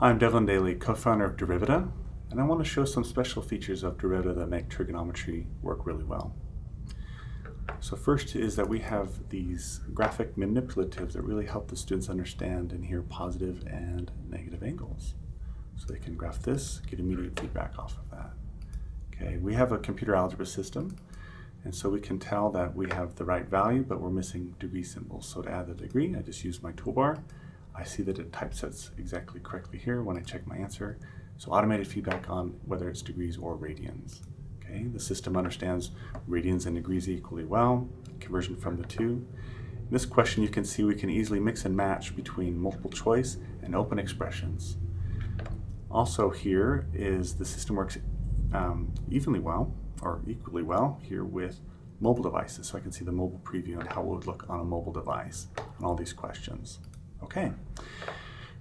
Hi, I'm Devlin Daly, co-founder of Derivita, and I want to show some special features of Derivita that make trigonometry work really well. So first is that we have these graphic manipulatives that really help the students understand and hear positive and negative angles. So they can graph this, get immediate feedback off of that. Okay, we have a computer algebra system, and so we can tell that we have the right value, but we're missing degree symbols. So to add the degree, I just use my toolbar. I see that it typesets exactly correctly here when I check my answer. So automated feedback on whether it's degrees or radians. Okay, the system understands radians and degrees equally well, conversion from the two. In this question, you can see we can easily mix and match between multiple choice and open expressions. Also here is the system works evenly well, or equally well, here with mobile devices. So I can see the mobile preview and how it would look on a mobile device on all these questions. Okay,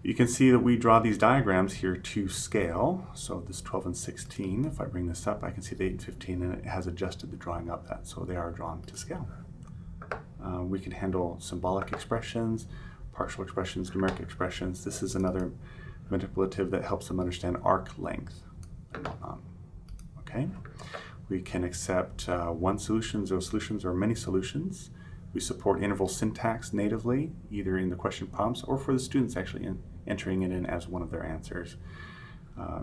you can see that we draw these diagrams here to scale. So this 12 and 16, if I bring this up, I can see the 8 and 15, and it has adjusted the drawing up that, so they are drawn to scale. We can handle symbolic expressions, partial expressions, numeric expressions. This is another manipulative that helps them understand arc length and whatnot. Okay, we can accept one solution, zero solutions, or many solutions. We support interval syntax natively, either in the question prompts or for the students actually entering it in as one of their answers.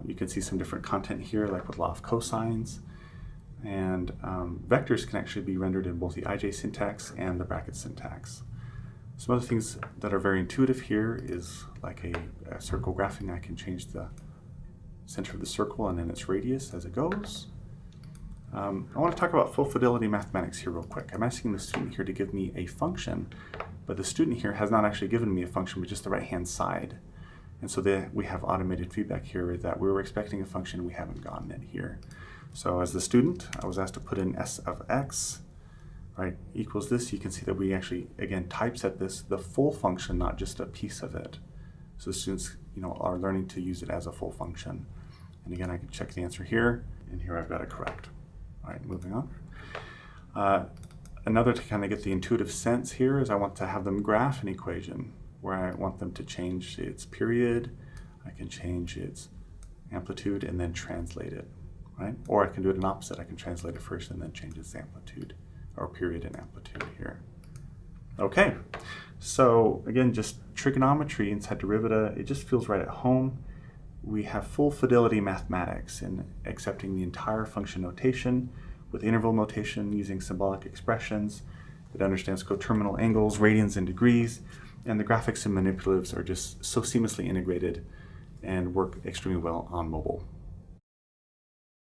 You can see some different content here, like with law of cosines. And vectors can actually be rendered in both the IJ syntax and the bracket syntax. Some other things that are very intuitive here is like a circle graphing. I can change the center of the circle and then its radius as it goes. I want to talk about full fidelity mathematics here real quick. I'm asking the student here to give me a function, but the student here has not actually given me a function, but just the right-hand side. And so we have automated feedback here that we were expecting a function, we haven't gotten it here. So as the student, I was asked to put in s of x, right, equals this. You can see that we actually, again, typeset this, the full function, not just a piece of it. So the students, are learning to use it as a full function. And again, I can check the answer here, and here I've got it correct. All right, moving on. Another to kind of get the intuitive sense here is I want to have them graph an equation where I want them to change its period, I can change its amplitude and then translate it, right? Or I can do it in opposite. I can translate it first and then change its amplitude or period and amplitude here. Okay, so again, just trigonometry inside Derivita, it just feels right at home. We have full fidelity mathematics in accepting the entire function notation with interval notation using symbolic expressions. It understands coterminal angles, radians, and degrees, and the graphics and manipulatives are just so seamlessly integrated and work extremely well on mobile.